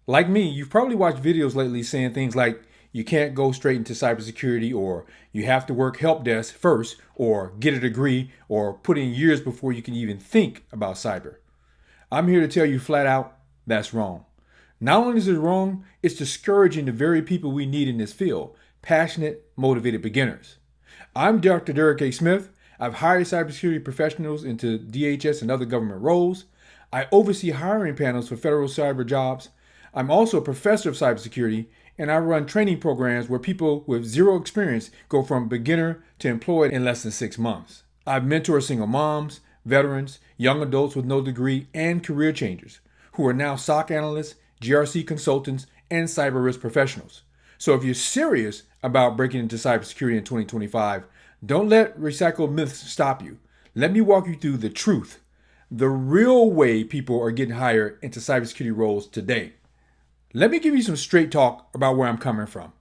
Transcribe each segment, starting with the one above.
Like me, you've probably watched videos lately saying things like you can't go straight into cybersecurity, or you have to work help desk first, or get a degree, or put in years before you can even think about cyber. I'm here to tell you flat out that's wrong. Not only is it wrong, it's discouraging the very people we need in this field, passionate, motivated beginners. I'm Dr. Derek A. Smith. I've hired cybersecurity professionals into DHS and other government roles. I oversee hiring panels for federal cyber jobs. I'm also a professor of cybersecurity, and I run training programs where people with zero experience go from beginner to employed in less than 6 months. I've mentored single moms, veterans, young adults with no degree, and career changers who are now SOC analysts, GRC consultants, and cyber risk professionals. So if you're serious about breaking into cybersecurity in 2025, don't let recycled myths stop you. Let me walk you through the truth, the real way people are getting hired into cybersecurity roles today. Let me give you some straight talk about where I'm coming from.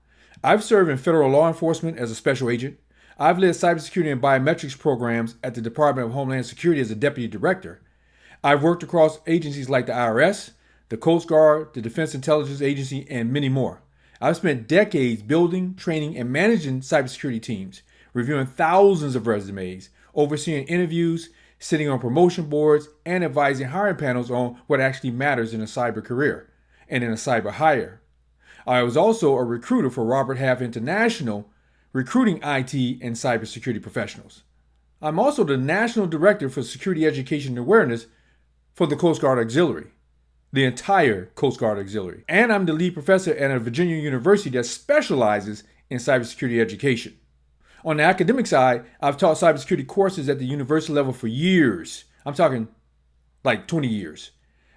I've served in federal law enforcement as a special agent. I've led cybersecurity and biometrics programs at the Department of Homeland Security as a deputy director. I've worked across agencies like the IRS, the Coast Guard, the Defense Intelligence Agency, and many more. I've spent decades building, training, and managing cybersecurity teams, reviewing thousands of resumes, overseeing interviews, sitting on promotion boards, and advising hiring panels on what actually matters in a cyber career and in a cyber hire. I was also a recruiter for Robert Half International, recruiting IT and cybersecurity professionals. I'm also the National Director for Security Education and Awareness for the Coast Guard Auxiliary, the entire Coast Guard Auxiliary. And I'm the lead professor at a Virginia university that specializes in cybersecurity education. On the academic side, I've taught cybersecurity courses at the university level for years. I'm talking like 20 years.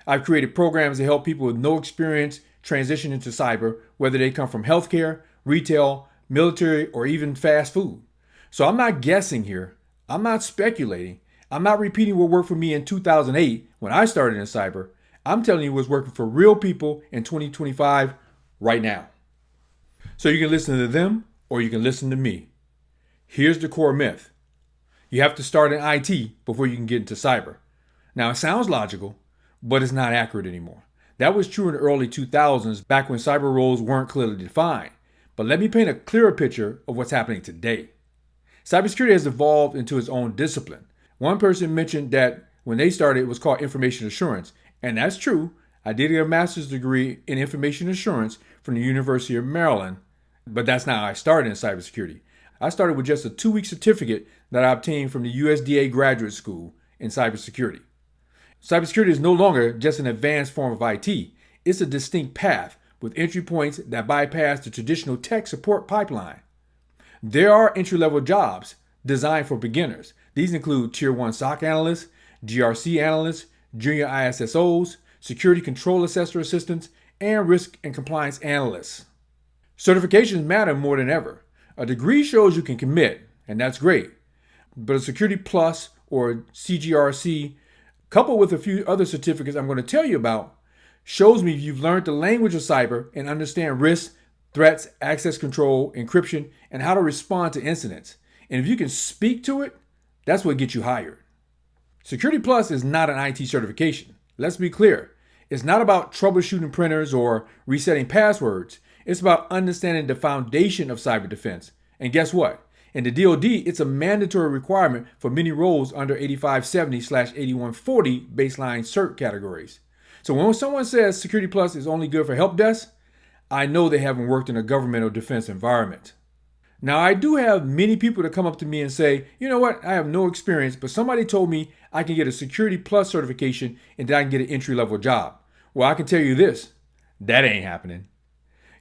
I've created programs to help people with no experience transition into cyber, whether they come from healthcare, retail, military, or even fast food. So I'm not guessing here. I'm not speculating. I'm not repeating what worked for me in 2008 when I started in cyber. I'm telling you what's working for real people in 2025 right now. So you can listen to them or you can listen to me. Here's the core myth. You have to start in IT before you can get into cyber. Now, it sounds logical, but it's not accurate anymore. That was true in the early 2000s, back when cyber roles weren't clearly defined. But let me paint a clearer picture of what's happening today. Cybersecurity has evolved into its own discipline. One person mentioned that when they started, it was called information assurance. And that's true. I did get a master's degree in information assurance from the University of Maryland, but that's not how I started in cybersecurity. I started with just a 2-week certificate that I obtained from the USDA Graduate School in cybersecurity. Cybersecurity is no longer just an advanced form of IT. It's a distinct path with entry points that bypass the traditional tech support pipeline. There are entry-level jobs designed for beginners. These include Tier 1 SOC Analysts, GRC Analysts, Junior ISSOs, Security Control Assessor Assistants, and Risk and Compliance Analysts. Certifications matter more than ever. A degree shows you can commit, and that's great. But a Security Plus or CGRC, coupled with a few other certificates I'm going to tell you about, shows me you've learned the language of cyber and understand risks, threats, access control, encryption, and how to respond to incidents. And if you can speak to it, that's what gets you hired. Security Plus is not an IT certification. Let's be clear. It's not about troubleshooting printers or resetting passwords. It's about understanding the foundation of cyber defense. And guess what? In the DoD, it's a mandatory requirement for many roles under 8570/8140 baseline cert categories. So when someone says Security Plus is only good for help desk, I know they haven't worked in a government or defense environment. Now, I do have many people that come up to me and say, you know what, I have no experience, but somebody told me I can get a Security Plus certification and that I can get an entry-level job. Well, I can tell you this, that ain't happening.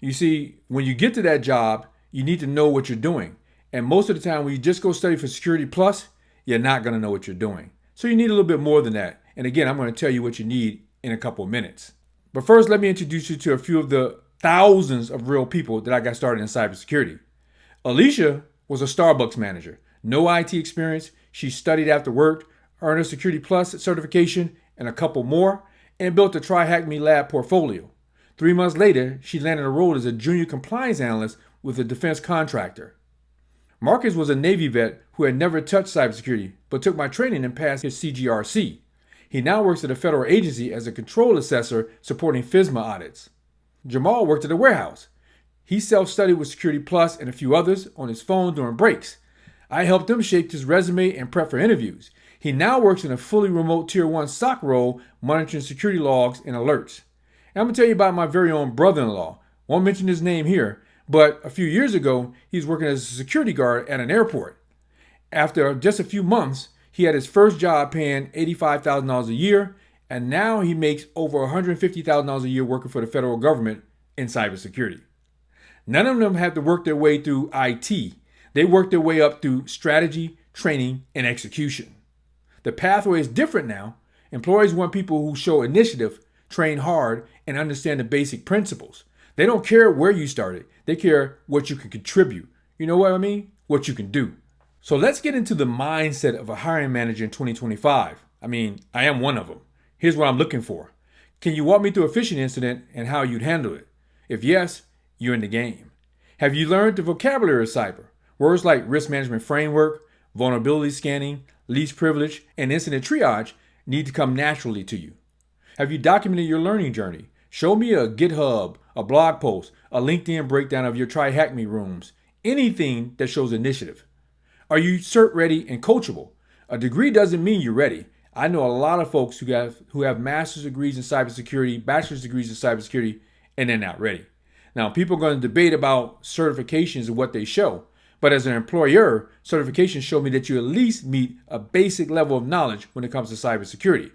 You see, when you get to that job, you need to know what you're doing. And most of the time, when you just go study for Security Plus, you're not going to know what you're doing. So you need a little bit more than that. And again, I'm going to tell you what you need in a couple of minutes. But first, let me introduce you to a few of the thousands of real people that I got started in cybersecurity. Alicia was a Starbucks manager. No IT experience. She studied after work, earned her Security Plus certification and a couple more, and built a Try Hack Me Lab portfolio. 3 months later, she landed a role as a junior compliance analyst with a defense contractor. Marcus was a Navy vet who had never touched cybersecurity, but took my training and passed his CGRC. He now works at a federal agency as a control assessor supporting FISMA audits. Jamal worked at a warehouse. He self-studied with Security Plus and a few others on his phone during breaks. I helped him shape his resume and prep for interviews. He now works in a fully remote Tier 1 SOC role, monitoring security logs and alerts. And I'm going to tell you about my very own brother-in-law. Won't mention his name here, but a few years ago, he was working as a security guard at an airport. After just a few months, he had his first job paying $85,000 a year, and now he makes over $150,000 a year working for the federal government in cybersecurity. None of them have to work their way through IT. They work their way up through strategy, training, and execution. The pathway is different now. Employees want people who show initiative, train hard, and understand the basic principles. They don't care where you started. They care what you can contribute. You know what I mean? What you can do. So let's get into the mindset of a hiring manager in 2025. I am one of them. Here's what I'm looking for. Can you walk me through a phishing incident and how you'd handle it? If yes, you're in the game. Have you learned the vocabulary of cyber? Words like risk management framework, vulnerability scanning, least privilege, and incident triage need to come naturally to you. Have you documented your learning journey? Show me a GitHub, a blog post, a LinkedIn breakdown of your Try Hack Me rooms, anything that shows initiative. Are you cert ready and coachable? A degree doesn't mean you're ready. I know a lot of folks who have master's degrees in cybersecurity, bachelor's degrees in cybersecurity, and they're not ready. Now, people are going to debate about certifications and what they show. But as an employer, certifications show me that you at least meet a basic level of knowledge when it comes to cybersecurity.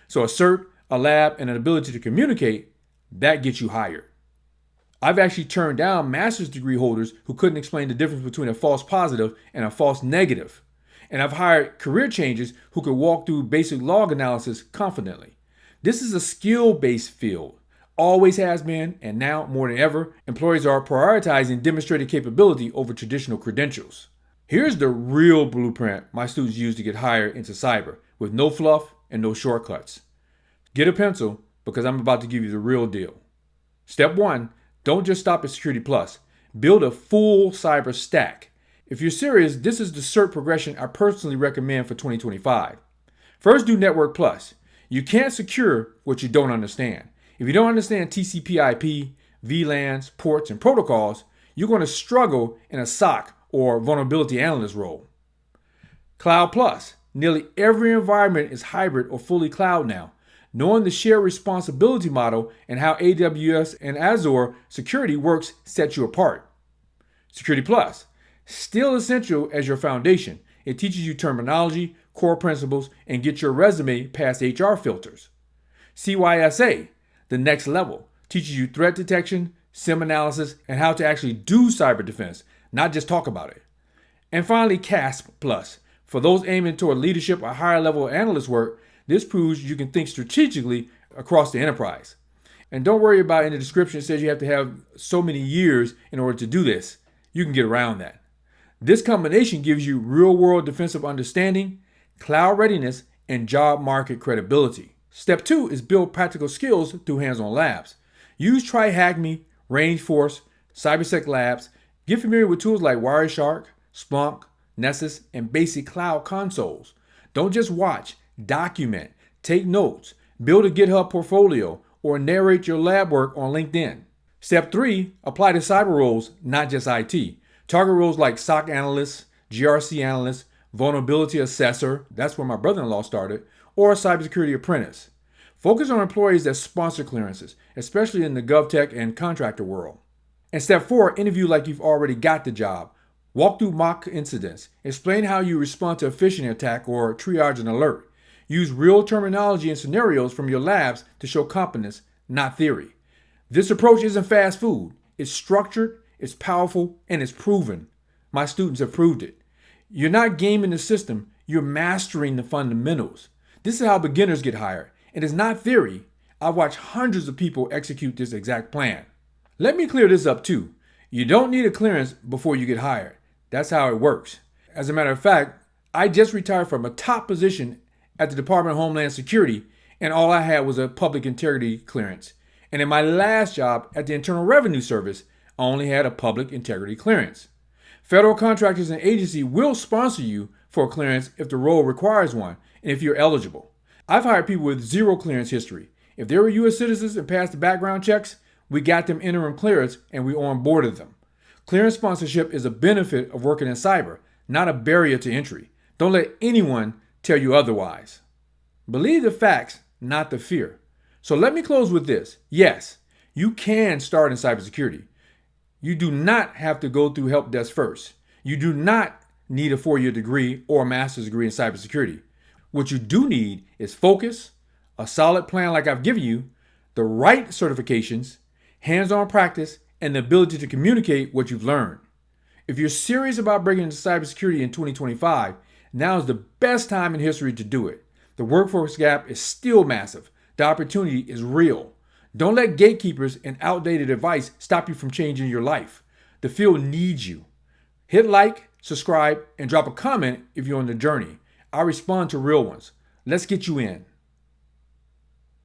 So a cert, a lab, and an ability to communicate, that gets you hired. I've actually turned down master's degree holders who couldn't explain the difference between a false positive and a false negative. And I've hired career changers who could walk through basic log analysis confidently. This is a skill-based field. Always has been, and now more than ever, employers are prioritizing demonstrated capability over traditional credentials. Here's the real blueprint my students use to get hired into cyber, with no fluff and no shortcuts. Get a pencil, because I'm about to give you the real deal. Step 1, don't just stop at Security Plus. Build a full cyber stack. If you're serious, this is the cert progression I personally recommend for 2025. First, do Network Plus. You can't secure what you don't understand. If you don't understand TCP/IP, VLANs, ports, and protocols, you're going to struggle in a SOC or vulnerability analyst role. Cloud Plus. Nearly every environment is hybrid or fully cloud now. Knowing the shared responsibility model and how AWS and Azure security works sets you apart. Security Plus. Still essential as your foundation. It teaches you terminology, core principles, and gets your resume past HR filters. CYSA. The next level, teaches you threat detection, SIM analysis, and how to actually do cyber defense, not just talk about it. And finally, CASP Plus. For those aiming toward leadership or higher level analyst work, this proves you can think strategically across the enterprise. And don't worry about in the description it says you have to have so many years in order to do this. You can get around that. This combination gives you real-world defensive understanding, cloud readiness, and job market credibility. Step 2 is build practical skills through hands-on labs. Use Try Hack Me, Rangeforce, CyberSec Labs. Get familiar with tools like Wireshark, Splunk, Nessus, and basic cloud consoles. Don't just watch, document, take notes, build a GitHub portfolio, or narrate your lab work on LinkedIn. Step 3, apply to cyber roles, not just IT. Target roles like SOC Analyst, GRC Analyst, Vulnerability Assessor, that's where my brother-in-law started, or a cybersecurity apprentice. Focus on employees that sponsor clearances, especially in the GovTech and contractor world. And step 4, interview like you've already got the job. Walk through mock incidents. Explain how you respond to a phishing attack or triage an alert. Use real terminology and scenarios from your labs to show competence, not theory. This approach isn't fast food. It's structured, it's powerful, and it's proven. My students have proved it. You're not gaming the system, you're mastering the fundamentals. This is how beginners get hired. It is not theory. I've watched hundreds of people execute this exact plan. Let me clear this up too. You don't need a clearance before you get hired. That's how it works. As a matter of fact, I just retired from a top position at the Department of Homeland Security, and all I had was a public integrity clearance. And in my last job at the Internal Revenue Service, I only had a public integrity clearance. Federal contractors and agencies will sponsor you for a clearance if the role requires one, and if you're eligible. I've hired people with zero clearance history. If they were U.S. citizens and passed the background checks, We got them interim clearance and we onboarded them. Clearance sponsorship is a benefit of working in cyber, not a barrier to entry. Don't let anyone tell you otherwise. Believe the facts, not the fear. So let me close with this. Yes, you can start in cybersecurity. You do not have to go through help desk first. You do not need a 4-year degree or a master's degree in cybersecurity. What you do need is focus, a solid plan like I've given you, the right certifications, hands-on practice, and the ability to communicate what you've learned. If you're serious about breaking into cybersecurity in 2025, now is the best time in history to do it. The workforce gap is still massive. The opportunity is real. Don't let gatekeepers and outdated advice stop you from changing your life. The field needs you. Hit like, subscribe, and drop a comment if you're on the journey. I respond to real ones. Let's get you in.